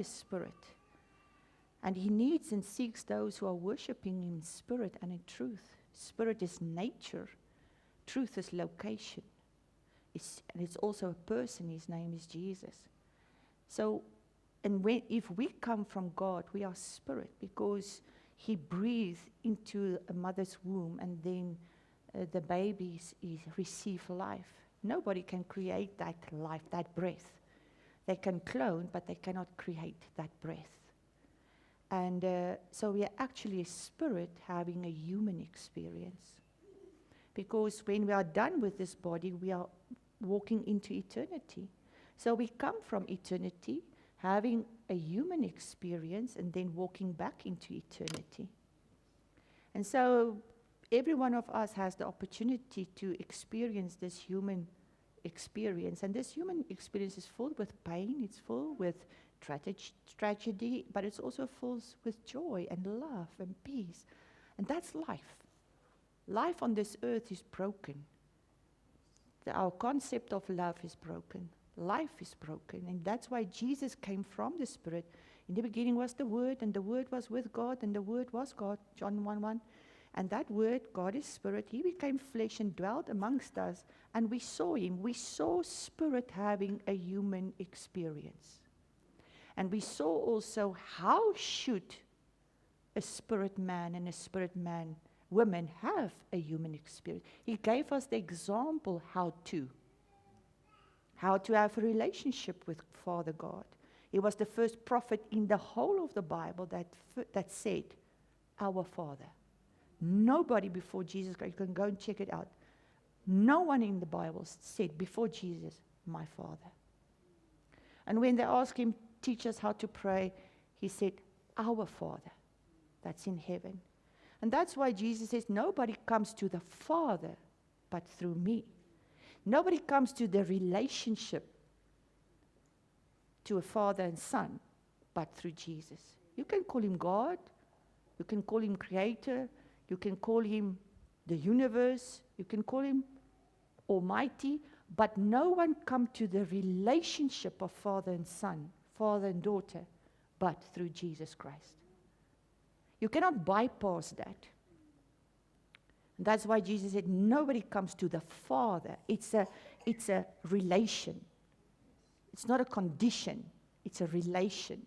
is spirit. And he needs and seeks those who are worshiping him in spirit and in truth. Spirit is nature. Truth is location. And it's also a person. His name is Jesus. So, if we come from God, we are spirit, because he breathed into a mother's womb, and then the babies receive life. Nobody can create that life, that breath. They can clone, but they cannot create that breath. And so we are actually a spirit having a human experience. Because when we are done with this body, we are walking into eternity. So we come from eternity, having a human experience, and then walking back into eternity. And so every one of us has the opportunity to experience this human experience. And this human experience is filled with pain, it's filled with tragedy, but it's also filled with joy and love and peace. And that's life. Life on this earth is broken. Our concept of love is broken. Life is broken. And that's why Jesus came from the Spirit. In the beginning was the Word, and the Word was with God, and the Word was God, John 1:1. And that Word, God is Spirit, he became flesh and dwelt amongst us, and we saw him. We saw Spirit having a human experience. And we saw also how should a spirit man and a spirit woman have a human experience. He gave us the example how to have a relationship with Father God. He was the first prophet in the whole of the Bible that said, our Father. Nobody before Jesus Christ, you can go and check it out. No one in the Bible said before Jesus, my Father. And when they asked him, teach us how to pray, he said, our Father that's in heaven. And that's why Jesus says, nobody comes to the Father but through me. Nobody comes to the relationship to a father and son but through Jesus. You can call him God, you can call him Creator, you can call him the universe, you can call him Almighty, but no one comes to the relationship of father and son, father and daughter, but through Jesus Christ. You cannot bypass that. And that's why Jesus said, nobody comes to the Father. It's a relation. It's not a condition. It's a relation.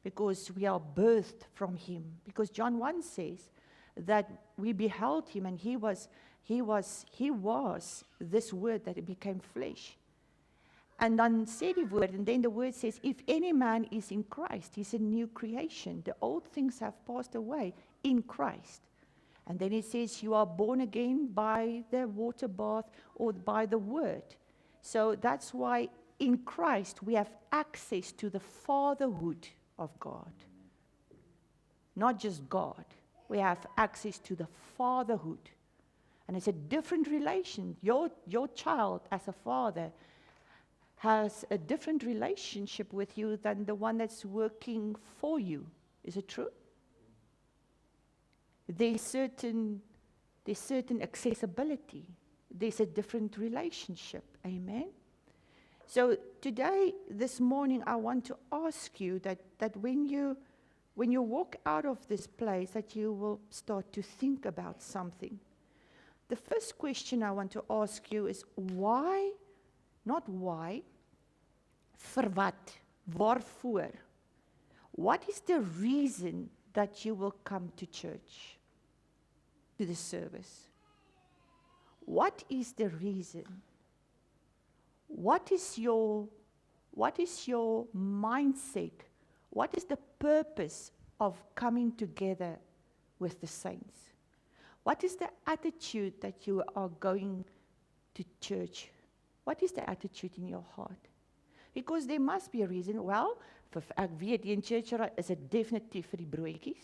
Because we are birthed from him. Because John 1 says that we beheld him, and he was this word that became flesh. And then said the word, and then the word says, if any man is in Christ, he's a new creation. The old things have passed away in Christ. And then it says, you are born again by the water bath or by the word. So that's why in Christ we have access to the fatherhood of God. Not just God. We have access to the fatherhood. And it's a different relation. Your child as a father has a different relationship with you than the one that's working for you. Is it true? There's certain accessibility. There's a different relationship. Amen? So today, this morning, I want to ask you that when you walk out of this place, that you will start to think about something. The first question I want to ask you is why? Not why, vir wat, waarvoor. What is the reason that you will come to church, to the service? What is the reason? What is your mindset? What is the purpose of coming together with the saints? What is the attitude that you are going to church? What is the attitude in your heart? Because there must be a reason. Well, ek weet in church is dit definitief vir die broodjies.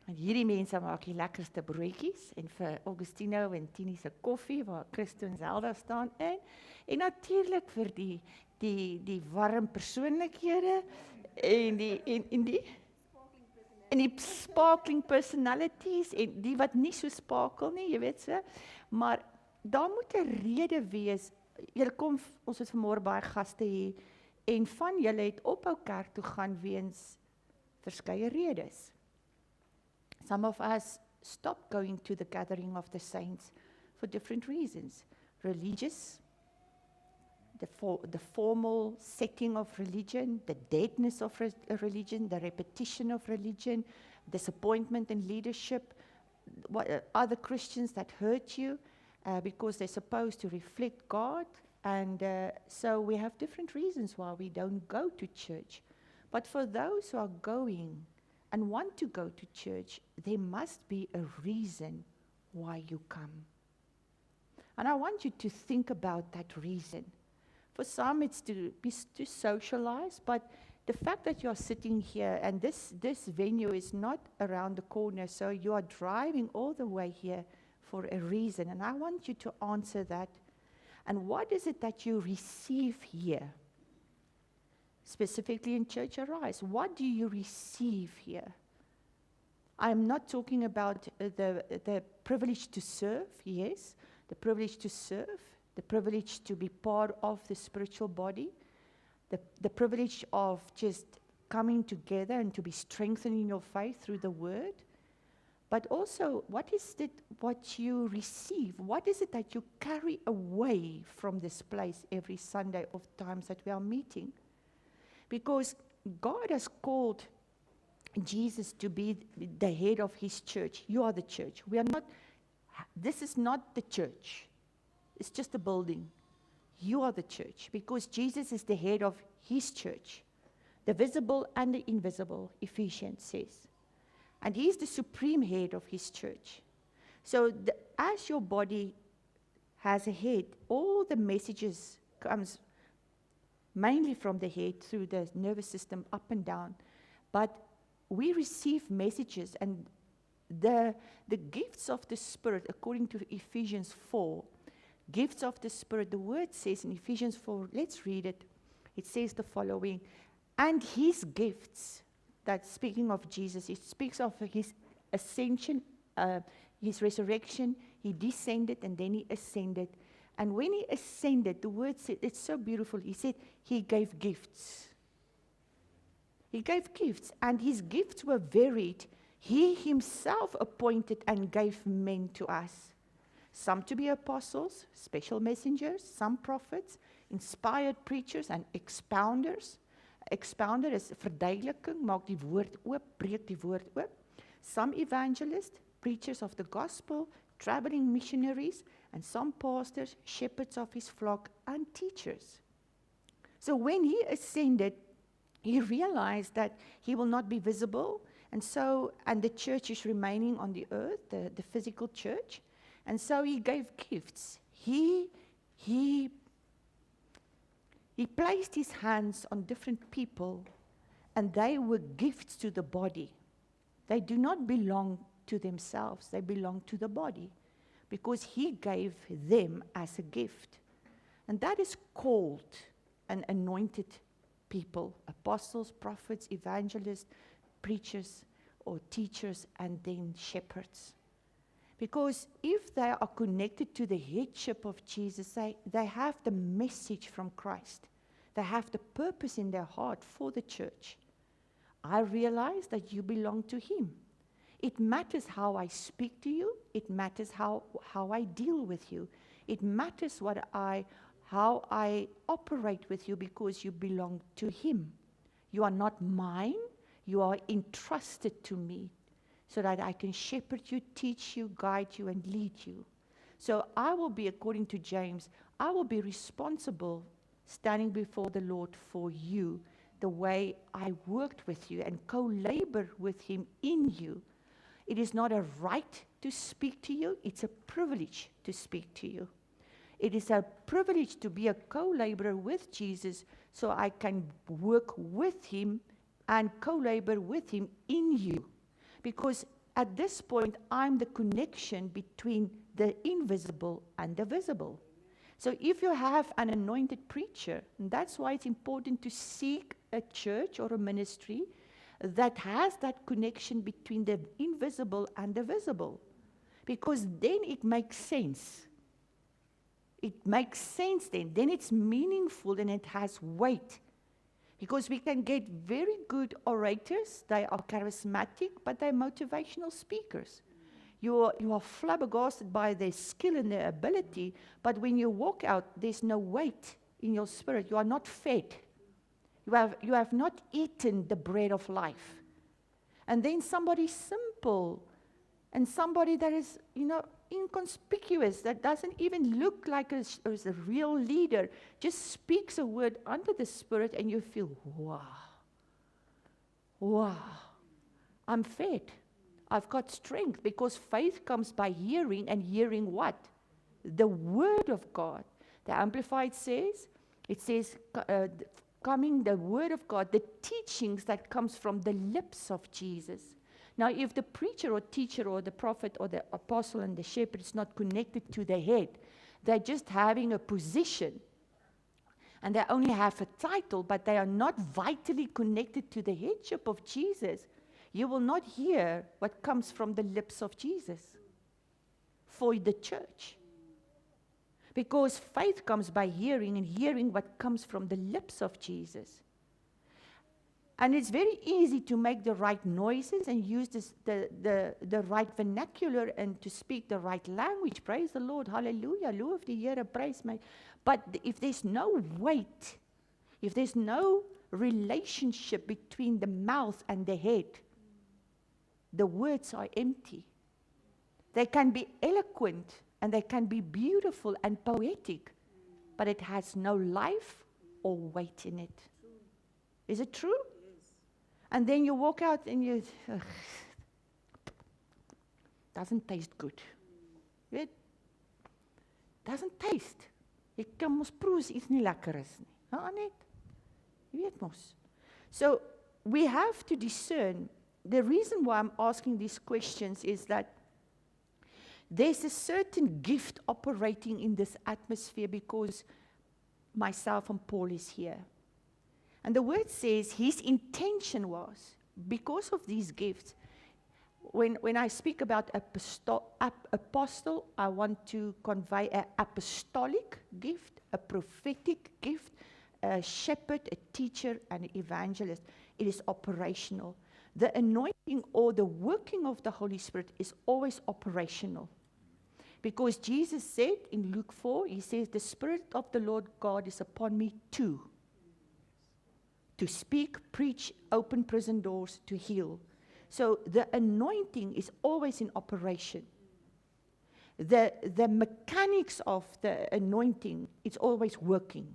En hierdie mense maak die lekkerste broodjies en vir Augustino en Tini se koffie waar Christo en Zelda staan in. En natuurlik vir die warm persoonlikhede en die sparkling personalities en die wat nie so sparkle nie, jy weet so. Maar daar moet 'n rede wees. Julle kom, ons het vanmôre baie gaste hier En van julle het ophou kerk toe gaan weens verskeie redes. Some of us stopped going to the gathering of the saints for different reasons. Religious, the formal setting of religion, the deadness of religion, the repetition of religion, disappointment in leadership, other Christians that hurt you because they're supposed to reflect God. And so we have different reasons why we don't go to church. But for those who are going and want to go to church, there must be a reason why you come. And I want you to think about that reason. For some, it's to socialize, but the fact that you're sitting here and this venue is not around the corner, so you are driving all the way here for a reason. And I want you to answer that. And what is it that you receive here? Specifically in Church Arise, what do you receive here? I'm not talking about the privilege to serve, yes, the privilege to serve, the privilege to be part of the spiritual body, the privilege of just coming together and to be strengthened in your faith through the Word. But also, what is it what you receive? What is it that you carry away from this place every Sunday of times that we are meeting? Because God has called Jesus to be the head of his church. You are the church. This is not the church. It's just a building. You are the church because Jesus is the head of his church. The visible and the invisible, Ephesians says. And he is the supreme head of his church. So as your body has a head, all the messages comes mainly from the head through the nervous system up and down. But we receive messages, and the gifts of the Spirit, according to Ephesians 4, gifts of the Spirit, the word says in Ephesians 4, let's read it. It says the following, and his gifts, that's speaking of Jesus, it speaks of his ascension, his resurrection, he descended and then he ascended. And when he ascended, the word said, it's so beautiful, he said he gave gifts. He gave gifts, and his gifts were varied. He himself appointed and gave men to us. Some to be apostles, special messengers, some prophets, inspired preachers and expounders. Expounder is verduideliking, maak die woord oop, breek die woord oop. Some evangelists, preachers of the gospel, traveling missionaries, and some pastors, shepherds of his flock, and teachers. So when he ascended, he realized that he will not be visible, and the church is remaining on the earth, the physical church, and so he gave gifts. He placed his hands on different people, and they were gifts to the body. They do not belong to themselves, they belong to the body, because he gave them as a gift. And that is called an anointed people, apostles, prophets, evangelists, preachers, or teachers, and then shepherds. Because if they are connected to the headship of Jesus, they have the message from Christ. They have the purpose in their heart for the church. I realize that you belong to him. It matters how I speak to you. It matters how I deal with you. It matters how I operate with you, because you belong to him. You are not mine. You are entrusted to me so that I can shepherd you, teach you, guide you, and lead you. So I will be, according to James, I will be responsible standing before the Lord for you, the way I worked with you and co-labor with him in you. It is not a right to speak to you, it's a privilege to speak to you. It is a privilege to be a co-laborer with Jesus, so I can work with him and co-labor with him in you. Because at this point, I'm the connection between the invisible and the visible. So if you have an anointed preacher, and that's why it's important to seek a church or a ministry that has that connection between the invisible and the visible. Because then it makes sense. It makes sense then. Then it's meaningful and it has weight Because we can get very good orators, they are charismatic, but they're motivational speakers. You are flabbergasted by their skill and their ability, but when you walk out, there's no weight in your spirit. You are not fed. You have not eaten the bread of life. And then somebody simple and somebody that is, inconspicuous, that doesn't even look like a real leader, just speaks a word under the Spirit and you feel, wow, I'm fed. I've got strength, because faith comes by hearing, and hearing what? The Word of God. The Amplified says, coming the Word of God, the teachings that comes from the lips of Jesus. Now, if the preacher or teacher or the prophet or the apostle and the shepherd is not connected to the head, they're just having a position, and they only have a title, but they are not vitally connected to the headship of Jesus, you will not hear what comes from the lips of Jesus for the church. Because faith comes by hearing, and hearing what comes from the lips of Jesus. And it's very easy to make the right noises and use the right vernacular and to speak the right language. Praise the Lord. Hallelujah. Loof die Here, praise my. But if there's no weight, if there's no relationship between the mouth and the head, the words are empty. They can be eloquent and they can be beautiful and poetic, but it has no life or weight in it. Is it true? And then you walk out and you, doesn't taste good. Weet, doesn't taste. Jy kan mos proe as iets nie lekker is nie. Net. Jy weet mos. So we have to discern. The reason why I'm asking these questions is that there's a certain gift operating in this atmosphere, because myself and Paul is here. And the word says his intention was, because of these gifts, when I speak about apostle, I want to convey an apostolic gift, a prophetic gift, a shepherd, a teacher, and an evangelist. It is operational. The anointing or the working of the Holy Spirit is always operational. Because Jesus said in Luke 4, he says, the Spirit of the Lord God is upon me to speak, preach, open prison doors, to heal. So the anointing is always in operation. The mechanics of the anointing, it's always working.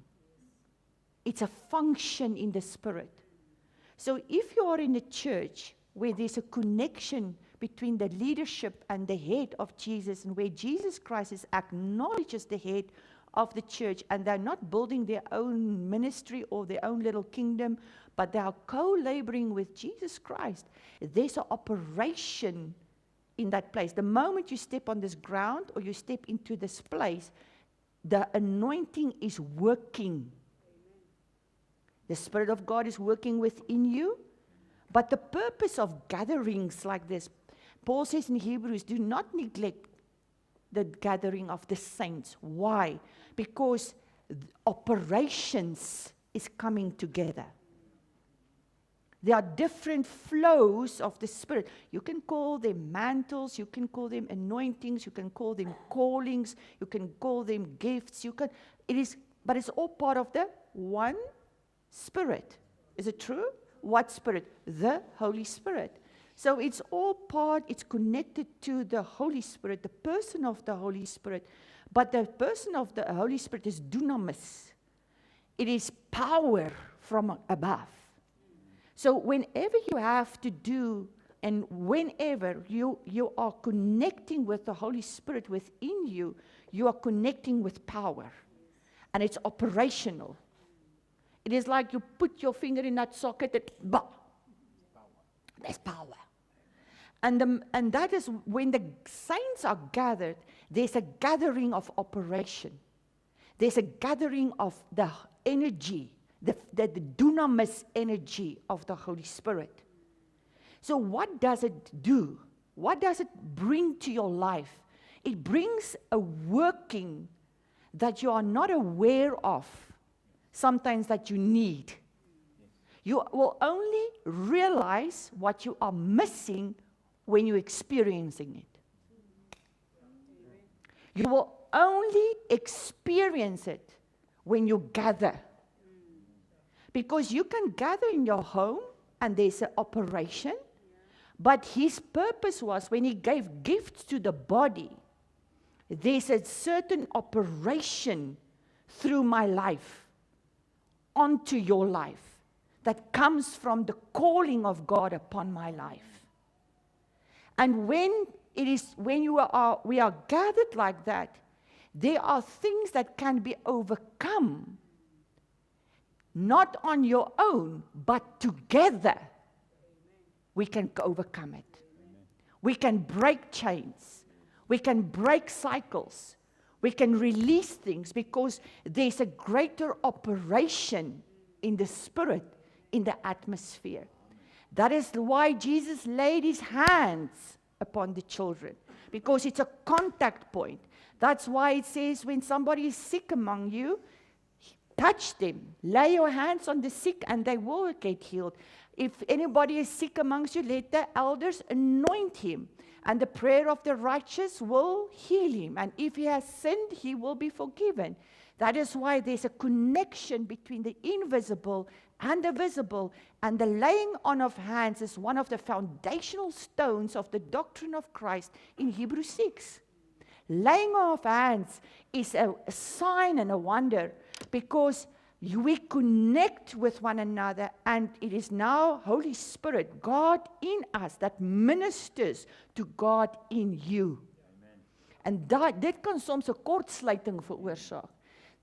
It's a function in the Spirit. So if you are in a church where there's a connection between the leadership and the head of Jesus, and where Jesus Christ is acknowledged as the head of the church, and they're not building their own ministry or their own little kingdom, but they are co-laboring with Jesus Christ, there's an operation in that place. The moment you step on this ground or you step into this place, the anointing is working. The Spirit of God is working within you. But the purpose of gatherings like this, Paul says in Hebrews, do not neglect the gathering of the saints. Why? Because operations is coming together. There are different flows of the Spirit. You can call them mantles, you can call them anointings, you can call them callings, you can call them gifts. But it's all part of the one Spirit. Is it true? What Spirit? The Holy Spirit. So it's all part, it's connected to the Holy Spirit, the person of the Holy Spirit. But the person of the Holy Spirit is dunamis. It is power from above. So whenever you have to do, and whenever you are connecting with the Holy Spirit within you, you are connecting with power. And it's operational. It is like you put your finger in that socket, there's power. And that is when the saints are gathered, there's a gathering of operation. There's a gathering of the energy, the dunamis energy of the Holy Spirit. So what does it do? What does it bring to your life? It brings a working that you are not aware of, sometimes that you need. You will only realize what you are missing when you're experiencing it. You will only experience it when you gather. Because you can gather in your home and there's an operation, but his purpose was when he gave gifts to the body, there's a certain operation through my life onto your life that comes from the calling of God upon my life. And when we are gathered like that, there are things that can be overcome, not on your own, but together we can overcome it. We can break chains. We can break cycles. We can release things because there's a greater operation in the spirit, in the atmosphere. That is why Jesus laid his hands upon the children, because it's a contact point. That's why it says when somebody is sick among you, touch them. Lay your hands on the sick and they will get healed. If anybody is sick amongst you, let the elders anoint him. And the prayer of the righteous will heal him. And if he has sinned, he will be forgiven. That is why there's a connection between the invisible and the visible. And the laying on of hands is one of the foundational stones of the doctrine of Christ in Hebrews 6. Laying on of hands is a sign and a wonder because we connect with one another, and it is now Holy Spirit, God in us, that ministers to God in you. Amen. En dit kan soms 'n kortsluiting veroorsaak.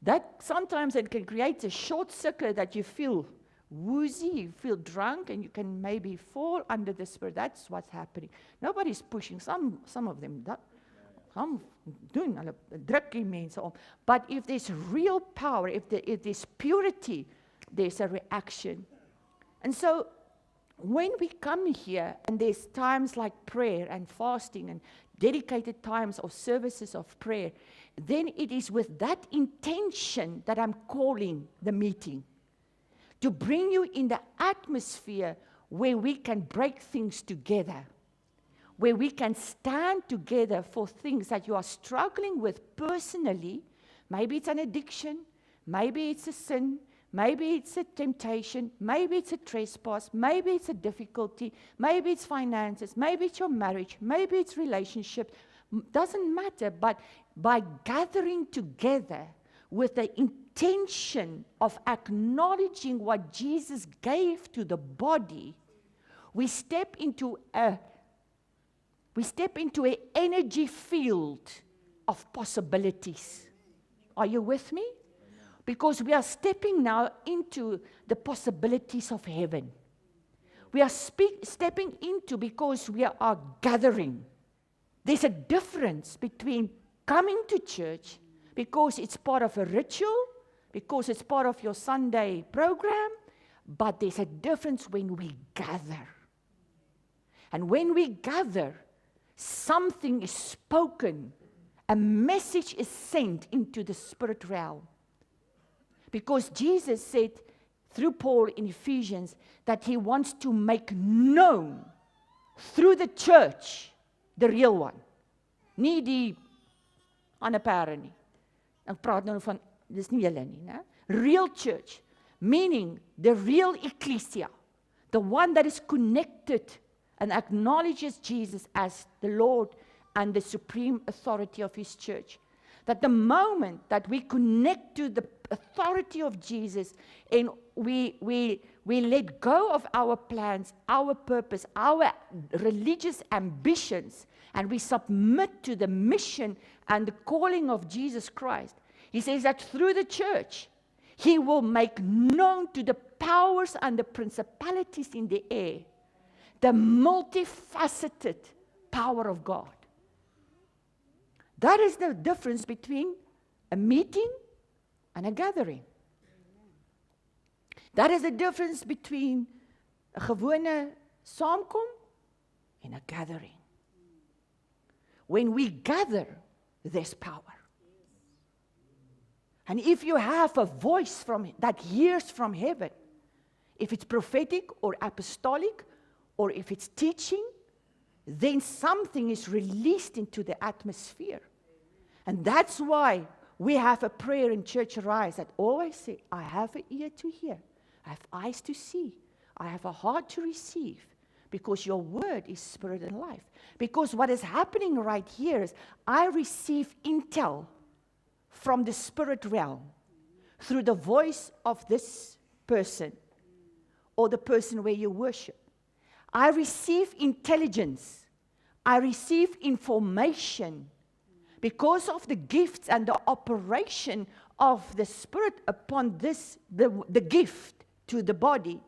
That sometimes it can create a short circuit that you feel woozy, you feel drunk, and you can maybe fall under the Spirit. That's what's happening. Nobody's pushing. Some of them gaan doen, hulle druk die mense om. But if there's real power, if there's purity, there's a reaction. And so, when we come here, and there's times like prayer and fasting and dedicated times of services of prayer, then it is with that intention that I'm calling the meeting. To bring you in the atmosphere where we can break things together. Where we can stand together for things that you are struggling with personally. Maybe it's an addiction, maybe it's a sin, maybe it's a temptation, maybe it's a trespass, maybe it's a difficulty, maybe it's finances, maybe it's your marriage, maybe it's relationship. Doesn't matter, but by gathering together with the intention of acknowledging what Jesus gave to the body, we step into an energy field of possibilities. Are you with me? Because we are stepping now into the possibilities of heaven. We are stepping into because we are gathering. There's a difference between coming to church because it's part of a ritual, because it's part of your Sunday program, but there's a difference when we gather. And when we gather, something is spoken, a message is sent into the spirit realm. Because Jesus said through Paul in Ephesians that he wants to make known through the church the real one. Nie die ander pare nie. Ek praat nou van, dis nie julle nie, né? Real church, meaning the real ecclesia, the one that is connected and acknowledges Jesus as the Lord and the supreme authority of his church. That the moment that we connect to the authority of Jesus and we let go of our plans, our purpose, our religious ambitions, and we submit to the mission and the calling of Jesus Christ, he says that through the church, he will make known to the powers and the principalities in the air the multifaceted power of God. That is the difference between a meeting and a gathering. That is the difference between 'n gewone saamkom en 'n gathering. When we gather, there's power. And if you have a voice that hears from heaven, if it's prophetic or apostolic, or if it's teaching, then something is released into the atmosphere. And that's why we have a prayer in Church Arise that always says, I have an ear to hear, I have eyes to see, I have a heart to receive, because your word is spirit and life. Because what is happening right here is I receive intel from the spirit realm through the voice of this person or the person where you worship. I receive intelligence. I receive information because of the gifts and the operation of the Spirit upon this, the gift to the body.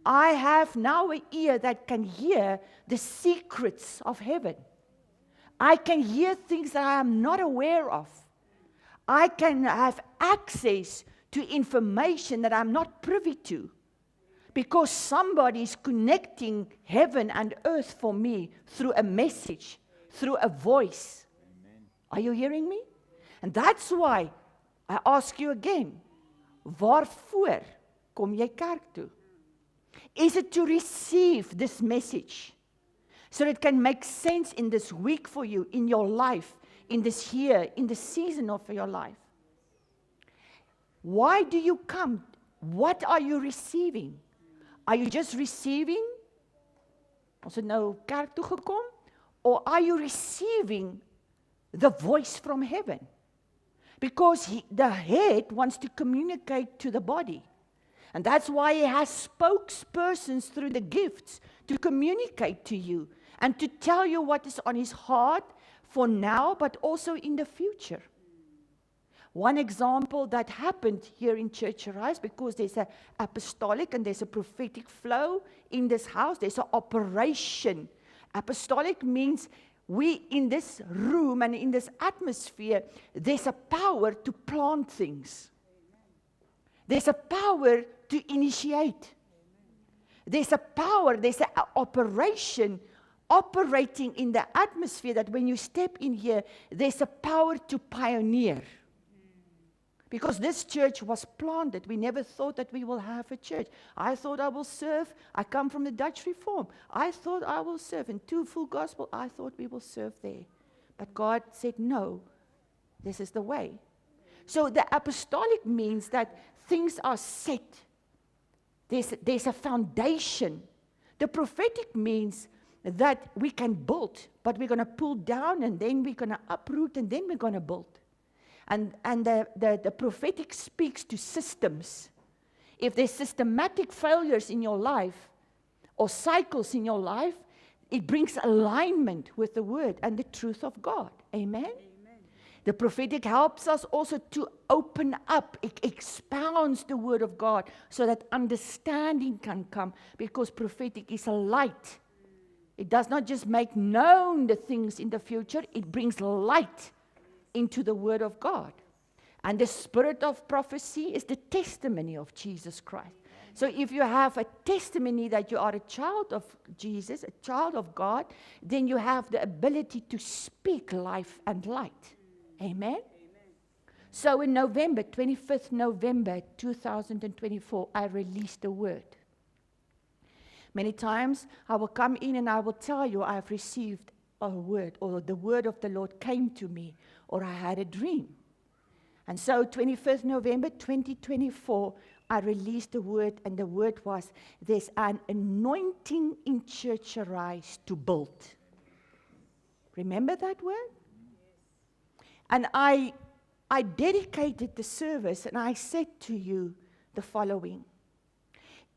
I have now an ear that can hear the secrets of heaven. I can hear things that I am not aware of. I can have access to information that I'm not privy to, because somebody is connecting heaven and earth for me through a message, through a voice. Amen. Are you hearing me? And that's why I ask you again, waarvoor kom jy kerk toe? Is it to receive this message so it can make sense in this week for you, in your life, in this year, in the season of your life? Why do you come? What are you receiving? Are you just receiving? Ons het nou kerk toe gekom, or are you receiving the voice from heaven? Because the head wants to communicate to the body. And that's why he has spokespersons through the gifts to communicate to you and to tell you what is on his heart for now, but also in the future. One example that happened here in Church Arise, because there's an apostolic and there's a prophetic flow in this house, there's an operation. Apostolic means we in this room and in this atmosphere, there's a power to plant things. There's a power to initiate. There's a power, there's an operation operating in the atmosphere that when you step in here, there's a power to pioneer. Because this church was planted. We never thought that we will have a church. I thought I will serve. I come from the Dutch Reform. I thought I will serve. In Two Full Gospel, I thought we will serve there. But God said, no, this is the way. So the apostolic means that things are set. There's a foundation. The prophetic means that we can build, but we're going to pull down, and then we're going to uproot, and then we're going to build. And the prophetic speaks to systems. If there's systematic failures in your life or cycles in your life, it brings alignment with the word and the truth of God. Amen? The prophetic helps us also to open up. It expounds the word of God so that understanding can come, because prophetic is a light. It does not just make known the things in the future, it brings light into the word of God. And the spirit of prophecy is the testimony of Jesus Christ. So if you have a testimony that you are a child of Jesus, a child of God, then you have the ability to speak life and light. Amen? So in November, 25th November 2024, I released a word. Many times I will come in and I will tell you I have received a word, or the word of the Lord came to me, or I had a dream. And so 25th November 2024, I released a word, and the word was, there's an anointing in Church Arise to build. Remember that word? And I dedicated the service, and I said to you the following.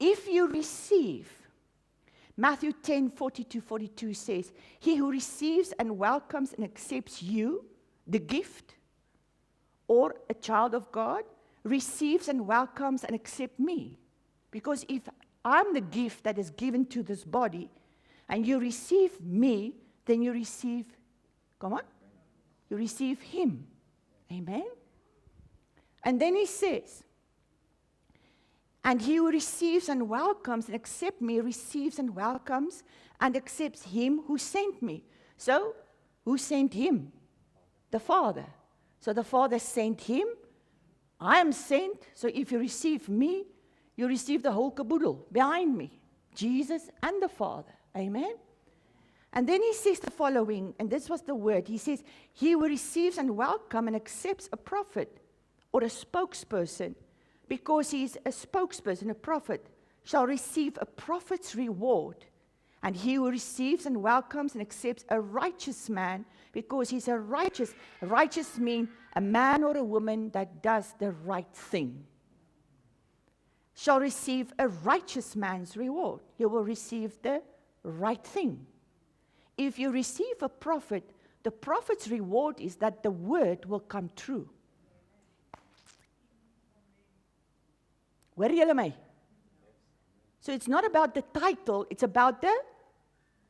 If you receive, Matthew 10:42 says, he who receives and welcomes and accepts you, the gift, or a child of God, receives and welcomes and accepts me. Because if I'm the gift that is given to this body, and you receive me, then you receive, come on, you receive him. Amen? And then he says, and he who receives and welcomes and accepts me, receives and welcomes and accepts him who sent me. So, who sent him? The Father. So the Father sent him. I am sent. So if you receive me, You receive the whole caboodle behind me, Jesus and the Father. Amen? And then he says the following, and this was the word. He says, he who receives and welcomes and accepts a prophet or a spokesperson, because he is a spokesperson, a prophet, shall receive a prophet's reward. And he who receives and welcomes and accepts a righteous man, because he's a righteous means a man or a woman that does the right thing, shall receive a righteous man's reward. You will receive the right thing. If you receive a prophet, the prophet's reward is that the word will come true. Hoor julle my? So it's not about the title, it's about the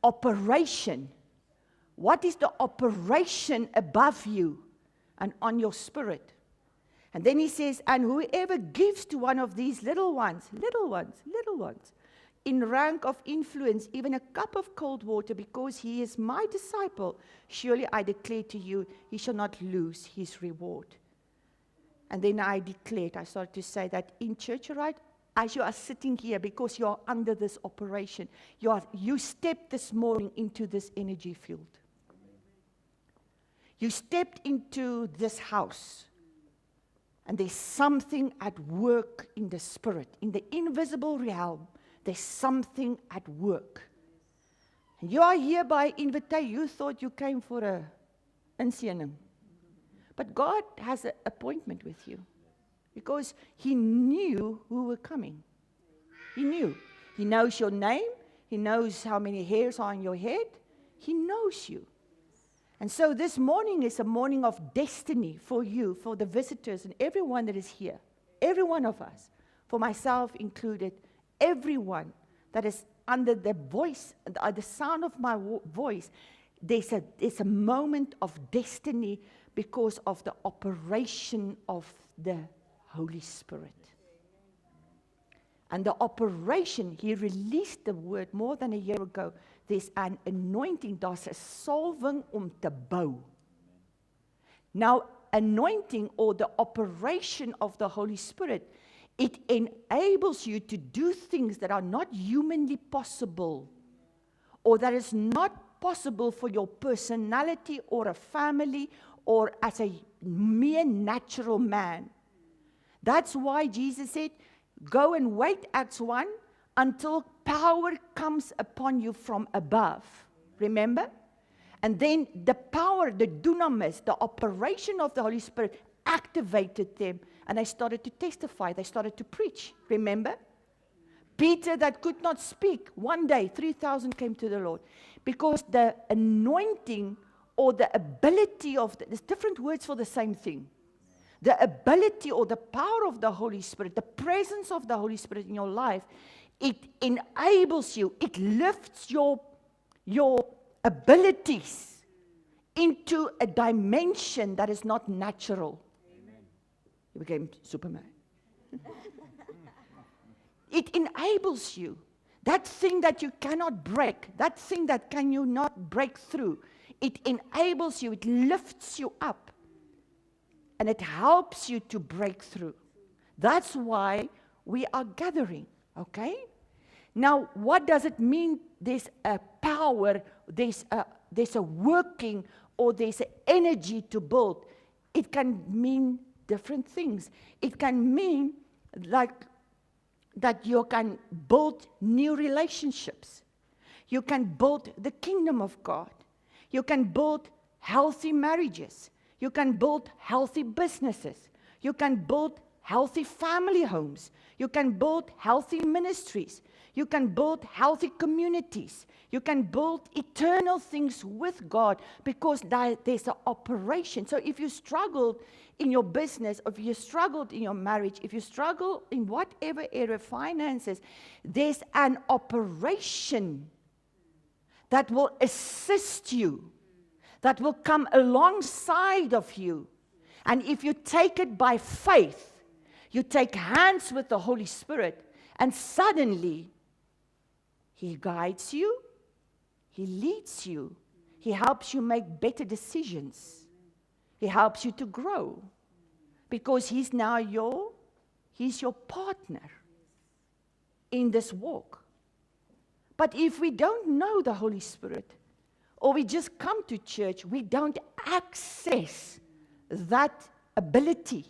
operation. What is the operation above you and on your spirit? And then he says, and whoever gives to one of these little ones, in rank of influence, even a cup of cold water, because he is my disciple, surely I declare to you, he shall not lose his reward. And then I started to say that in church, right, as you are sitting here, because you are under this operation, you stepped this morning into this energy field. You stepped into this house, and there's something at work in the spirit, in the invisible realm. There's something at work. And you are here by invitation. You thought you came for a insiening. But God has an appointment with you. Because he knew who were coming. He knew. He knows your name. He knows how many hairs are on your head. He knows you. And so this morning is a morning of destiny for you, for the visitors and everyone that is here. Every one of us, for myself included, everyone that is under the voice, the sound of my voice, there's a moment of destiny because of the operation of the Holy Spirit. And the operation, he released the word more than a year ago. There's an anointing, daar's 'n salwing om te bou. Now, anointing or the operation of the Holy Spirit, it enables you to do things that are not humanly possible, or that is not possible for your personality or a family or as a mere natural man. That's why Jesus said, go and wait, Acts 1, until power comes upon you from above. Remember? And then the power, the dunamis, the operation of the Holy Spirit activated them, and they started to testify. They started to preach. Remember? Peter that could not speak, one day 3,000 came to the Lord. Because the anointing or the ability of, there's different words for the same thing. The ability or the power of the Holy Spirit, the presence of the Holy Spirit in your life, it enables you, it lifts your abilities into a dimension that is not natural. Amen. You became Superman. It enables you. That thing that you cannot break, that thing that you not break through, it enables you, it lifts you up. And it helps you to break through. That's why we are gathering, okay? Now, what does it mean? There's a power, there's a working, or there's an energy to build. It can mean different things. It can mean like that you can build new relationships. You can build the kingdom of God. You can build healthy marriages. You can build healthy businesses. You can build healthy family homes. You can build healthy ministries. You can build healthy communities. You can build eternal things with God because there's an operation. So if you struggled in your business, if you struggled in your marriage, if you struggle in whatever area, finances, there's an operation that will assist you, that will come alongside of you. And if you take it by faith, you take hands with the Holy Spirit, and suddenly He guides you, He leads you, He helps you make better decisions. He helps you to grow because He's now He's your partner. in this walk. But if we don't know the Holy Spirit, or we just come to church, we don't access that ability.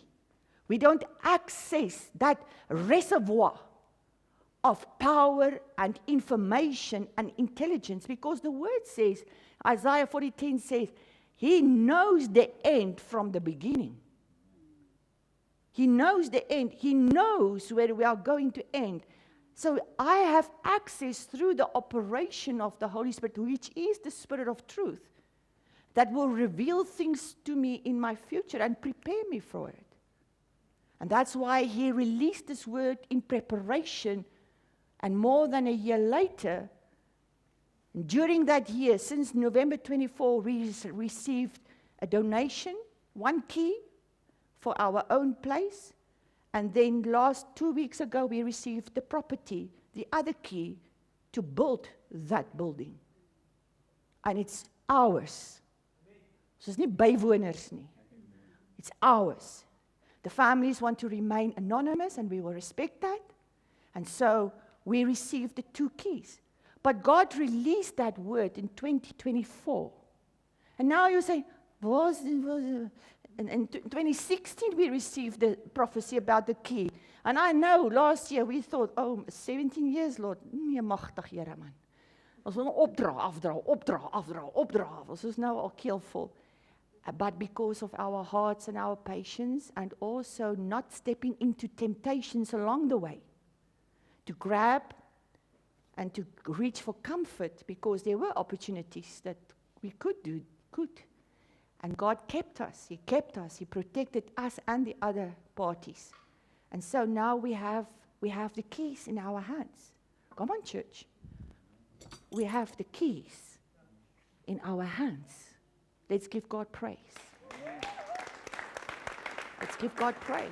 We don't access that reservoir of power and information and intelligence, because the word says, Isaiah 40:10 says, He knows the end from the beginning. He knows the end. He knows where we are going to end. So I have access through the operation of the Holy Spirit, which is the Spirit of truth, that will reveal things to me in my future and prepare me for it. And that's why He released this word in preparation. And more than a year later, during that year, since November 24, we received a donation, 1 key for our own place. And then 2 weeks ago, we received the property, the other key, to build that building. And it's ours. So it's not bywoners nie. It's ours. The families want to remain anonymous, and we will respect that. And so we received the 2 keys. But God released that word in 2024. And now you say, in 2016 we received the prophecy about the key. And I know last year we thought, 17 years, Lord, nee, magtig Here man. Ons wil opdra. Ons is nou al keelvol. But because of our hearts and our patience, and also not stepping into temptations along the way, to grab and to reach for comfort, because there were opportunities that we could do. And God kept us. He kept us. He protected us and the other parties. And so now we have the keys in our hands. Come on, church. We have the keys in our hands. Let's give God praise. Let's give God praise.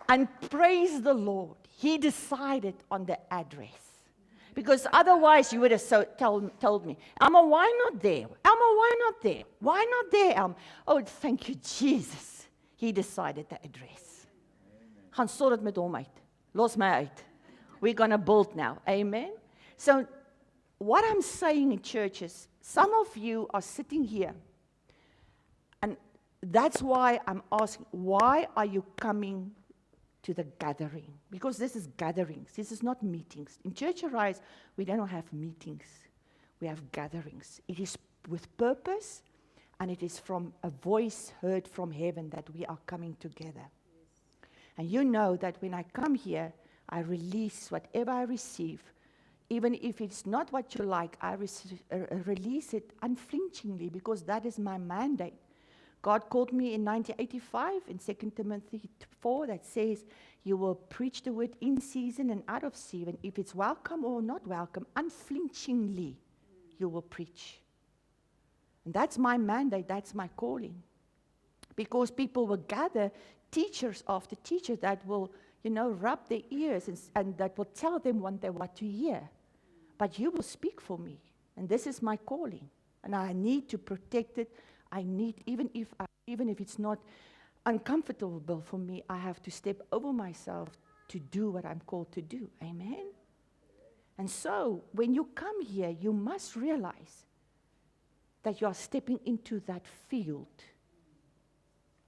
And praise the Lord. He decided on the address. Because otherwise you would have told me, Alma, why not there? Alma, why not there? Why not there, Alma? Oh, thank you, Jesus. He decided the address. Gaan sort dit met hom uit. Los my uit. We're going to build now. Amen? So, what I'm saying in churches, some of you are sitting here, and that's why I'm asking, why are you coming to the gathering? Because this is gatherings. This is not meetings. In Church Arise, we don't have meetings. We have gatherings. It is with purpose, and it is from a voice heard from heaven that we are coming together. And you know that when I come here, I release whatever I receive. Even if it's not what you like, I release it unflinchingly, because that is my mandate. God called me in 1985 in 2 Timothy 4 that says, you will preach the word in season and out of season. If it's welcome or not welcome, unflinchingly you will preach. And that's my mandate, that's my calling. Because people will gather, teachers after teachers that will, rub their ears and that will tell them what to hear. But you will speak for me. And this is my calling. And I need to protect it. I need, even if it's not uncomfortable for me, I have to step over myself to do what I'm called to do. Amen? And so, when you come here, you must realize that you are stepping into that field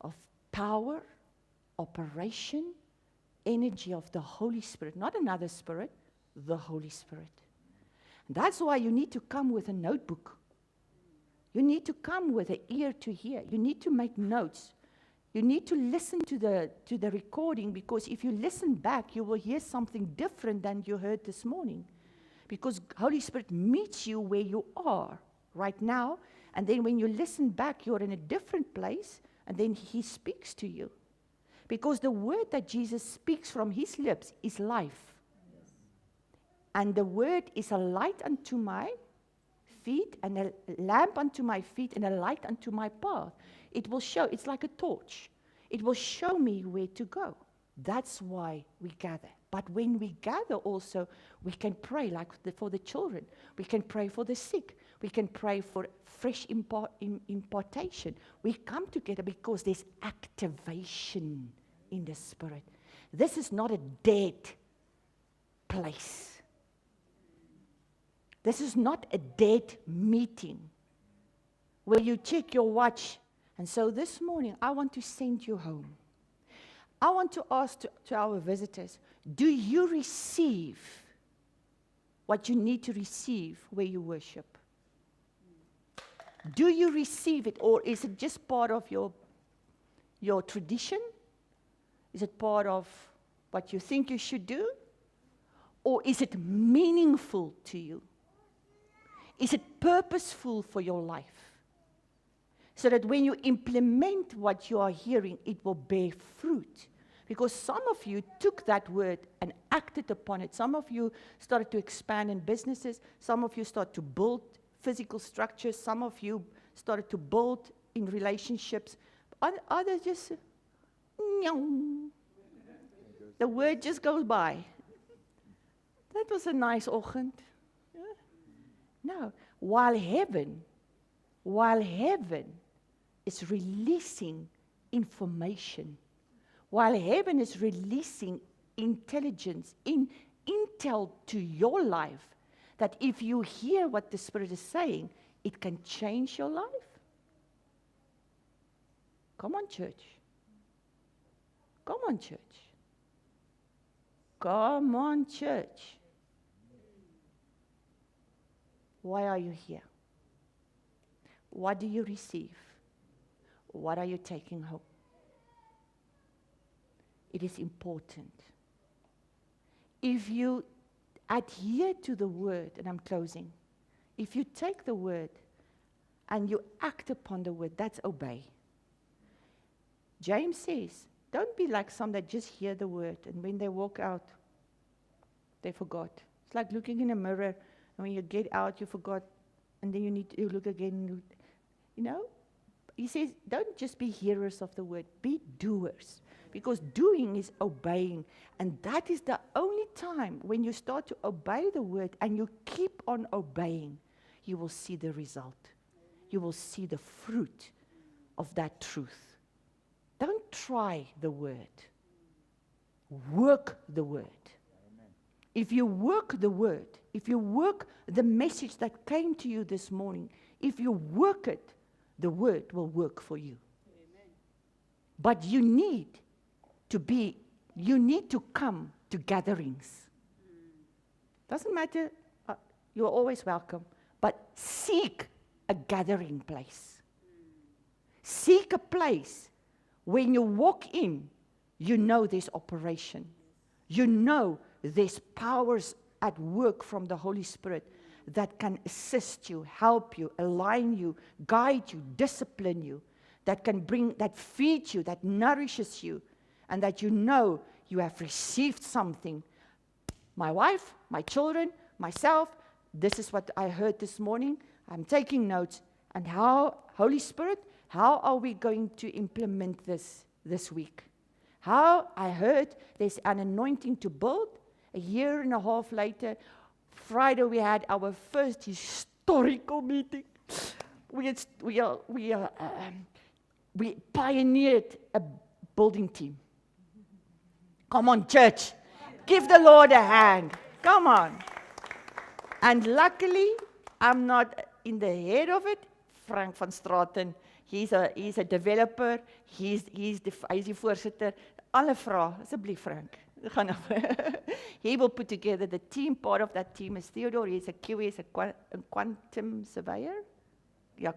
of power, operation, energy of the Holy Spirit. Not another spirit, the Holy Spirit. And that's why you need to come with a notebook. You need to come with an ear to hear. You need to make notes. You need to listen to the recording, because if you listen back, you will hear something different than you heard this morning. Because Holy Spirit meets you where you are right now, and then when you listen back, you're in a different place, and then He speaks to you. Because the word that Jesus speaks from His lips is life. And the word is a light unto my feet, and a lamp unto my feet, and a light unto my path. It will show, it's like a torch. It will show me where to go. That's why we gather. But when we gather also, we can pray like for the children. We can pray for the sick. We can pray for fresh impartation. We come together because there's activation in the Spirit. This is not a dead place. This is not a dead meeting where you check your watch. And so this morning, I want to send you home. I want to ask to our visitors, do you receive what you need to receive where you worship? Do you receive it, or is it just part of your tradition? Is it part of what you think you should do? Or is it meaningful to you? Is it purposeful for your life? So that when you implement what you are hearing, it will bear fruit. Because some of you took that word and acted upon it. Some of you started to expand in businesses. Some of you started to build physical structures. Some of you started to build in relationships. Others just, the word just goes by. That was a nice oggend. Yeah. No, while heaven is releasing information, while heaven is releasing intelligence, intel to your life, that if you hear what the Spirit is saying, it can change your life. Come on, church. Come on, church. Come on, church. Why are you here? What do you receive? What are you taking home? It is important. If you adhere to the word, and I'm closing, if you take the word and you act upon the word, that's obey. James says, don't be like some that just hear the word, and when they walk out, they forgot. It's like looking in a mirror, and when you get out, you forgot, and then you need to look again. You know? He says, don't just be hearers of the word, be doers. Because doing is obeying. And that is the only time when you start to obey the word and you keep on obeying, you will see the result. You will see the fruit of that truth. Don't try the word. Work the word. Amen. If you work the word, if you work the message that came to you this morning, if you work it, the word will work for you. Amen. But you need to come to gatherings. Doesn't matter, you're always welcome, but seek a gathering place. Seek a place when you walk in, you know there's operation. You know there's powers at work from the Holy Spirit that can assist you, help you, align you, guide you, discipline you, that feeds you, that nourishes you, and that you know you have received something. My wife, my children, myself, this is what I heard this morning. I'm taking notes. And how, Holy Spirit, how are we going to implement this week? How I heard there's an anointing to build. A year and a half later, Friday we had our first historical meeting. We pioneered a building team. Come on, church. Give the Lord a hand. Come on. And luckily, I'm not in the head of it. Frank van Straten, he's a developer. Hy's die voorsitter. Alle vra, asseblief Frank. He will put together the team. Part of that team is Theodore. He's a QA, he's a quantum surveyor. Yeah,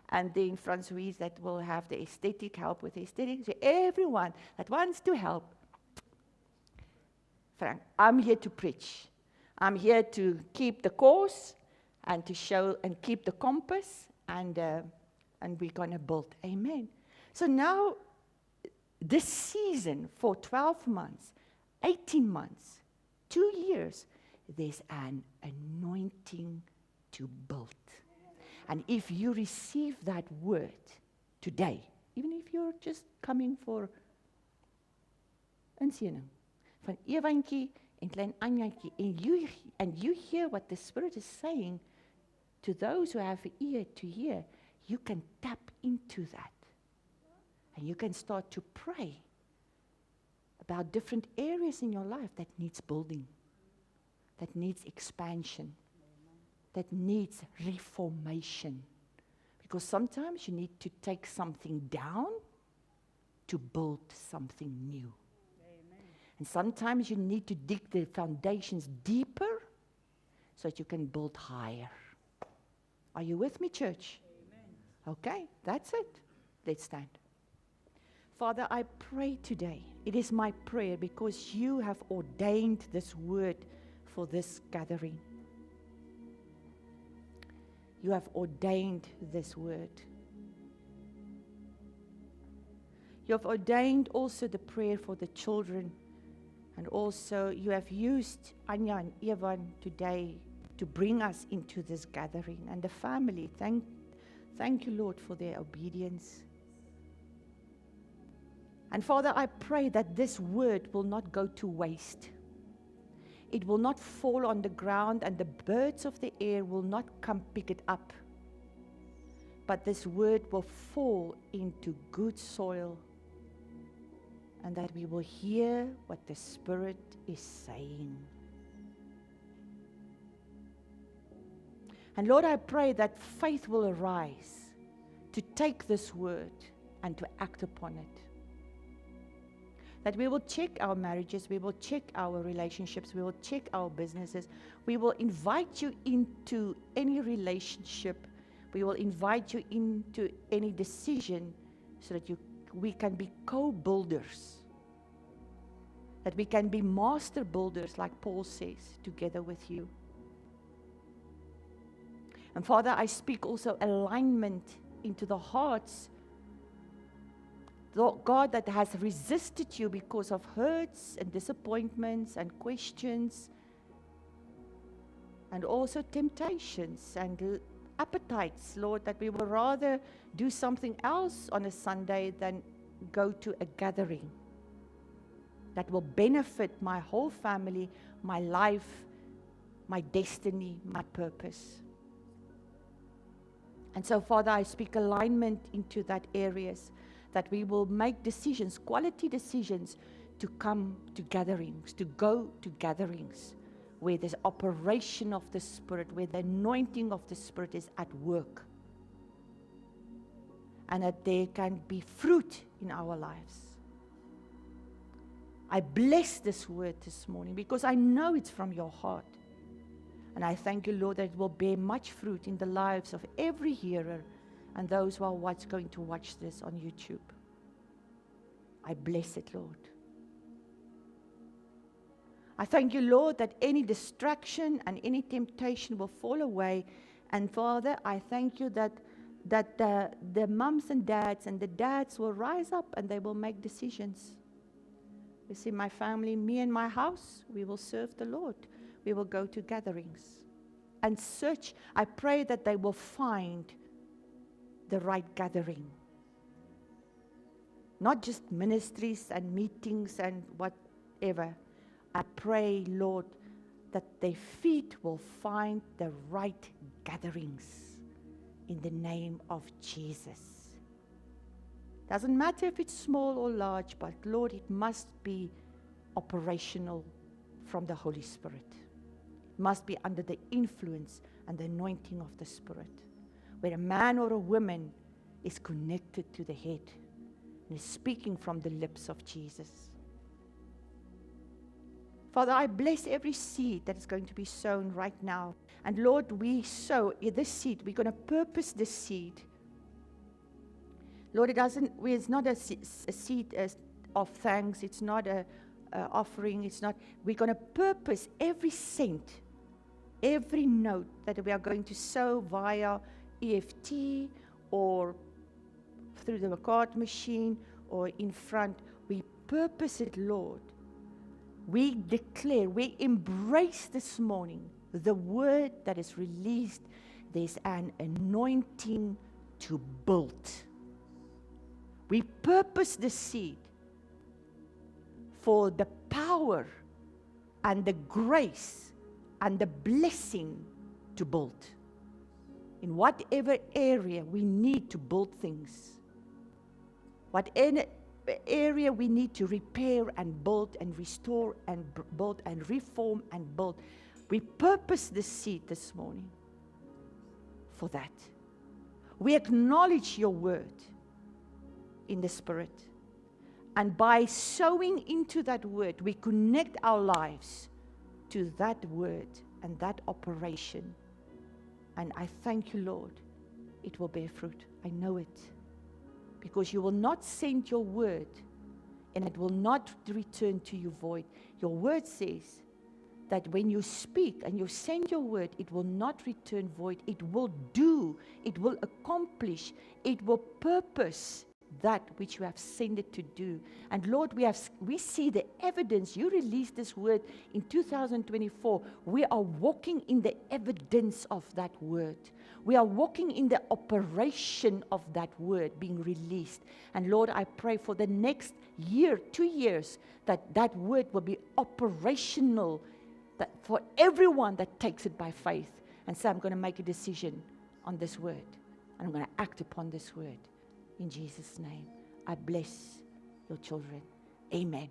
and then Francoise that will have the aesthetic, help with aesthetics. So everyone that wants to help. Frank, I'm here to preach. I'm here to keep the course and to show and keep the compass, and we're going to build. Amen. So now, this season for 12 months, 18 months, 2 years, there's an anointing to build. And if you receive that word today, even if you're just coming for insiening van Ewantjie en klein Anjantjie, and you hear what the Spirit is saying to those who have an ear to hear, you can tap into that. And you can start to pray about different areas in your life that needs building. that needs expansion, that needs reformation. Because sometimes you need to take something down to build something new. Amen. And sometimes you need to dig the foundations deeper so that you can build higher. Are you with me, church? Amen. Okay, that's it. Let's stand. Father, I pray today. It is my prayer because you have ordained this word for this gathering. You have ordained this word. You have ordained also the prayer for the children. And also you have used Anya and Evan today to bring us into this gathering. And the family, thank you, Lord, for their obedience. And Father, I pray that this word will not go to waste. It will not fall on the ground and the birds of the air will not come pick it up. But this word will fall into good soil and that we will hear what the Spirit is saying. And Lord, I pray that faith will arise to take this word and to act upon it. That we will check our marriages, we will check our relationships, we will check our businesses. We will invite you into any relationship. We will invite you into any decision so that we can be co-builders. That we can be master builders, like Paul says, together with you. And Father, I speak also alignment into the hearts, God, that has resisted you because of hurts and disappointments and questions and also temptations and appetites, Lord, that we will rather do something else on a Sunday than go to a gathering that will benefit my whole family, my life, my destiny, my purpose. And so, Father, I speak alignment into that areas, that we will make decisions, quality decisions, to come to gatherings, to go to gatherings where there's operation of the Spirit, where the anointing of the Spirit is at work. And that there can be fruit in our lives. I bless this word this morning because I know it's from your heart. And I thank you, Lord, that it will bear much fruit in the lives of every hearer and those who are going to watch this on YouTube. I bless it, Lord. I thank you, Lord, that any distraction and any temptation will fall away. And Father, I thank you that the mums and dads and the dads will rise up and they will make decisions. You see, my family, me and my house, we will serve the Lord. We will go to gatherings and search. I pray that they will find the right gathering. Not just ministries and meetings and whatever. I pray, Lord, that their feet will find the right gatherings in the name of Jesus. Doesn't matter if it's small or large, but Lord, it must be operational from the Holy Spirit. It must be under the influence and the anointing of the Spirit, where a man or a woman is connected to the head and is speaking from the lips of Jesus. Father, I bless every seed that is going to be sown right now. And Lord, we sow this seed. We're going to purpose this seed. Lord, it's not a seed of thanks. It's not an offering. It's not. We're going to purpose every cent, every note that we are going to sow via EFT or through the card machine or in front. We purpose it, Lord. We declare, we embrace this morning the word that is released. There's an anointing to build. We purpose the seed for the power and the grace and the blessing to build. In whatever area we need to build things, whatever area we need to repair and build and restore and build and reform and build, We purpose the seed this morning for that. We acknowledge your word in the Spirit. And by sowing into that word, we connect our lives to that word and that operation. And I thank you, Lord, it will bear fruit. I know it. Because you will not send your word and it will not return to you void. Your word says that when you speak and you send your word, it will not return void. It will do, it will accomplish, it will purpose that which you have sent it to do. And Lord, we see the evidence. You released this word in 2024. We are walking in the evidence of that word. We are walking in the operation of that word being released. And Lord, I pray for the next year, 2 years, that word will be operational, that for everyone that takes it by faith and say, I'm going to make a decision on this word. And I'm going to act upon this word. In Jesus' name, I bless your children. Amen.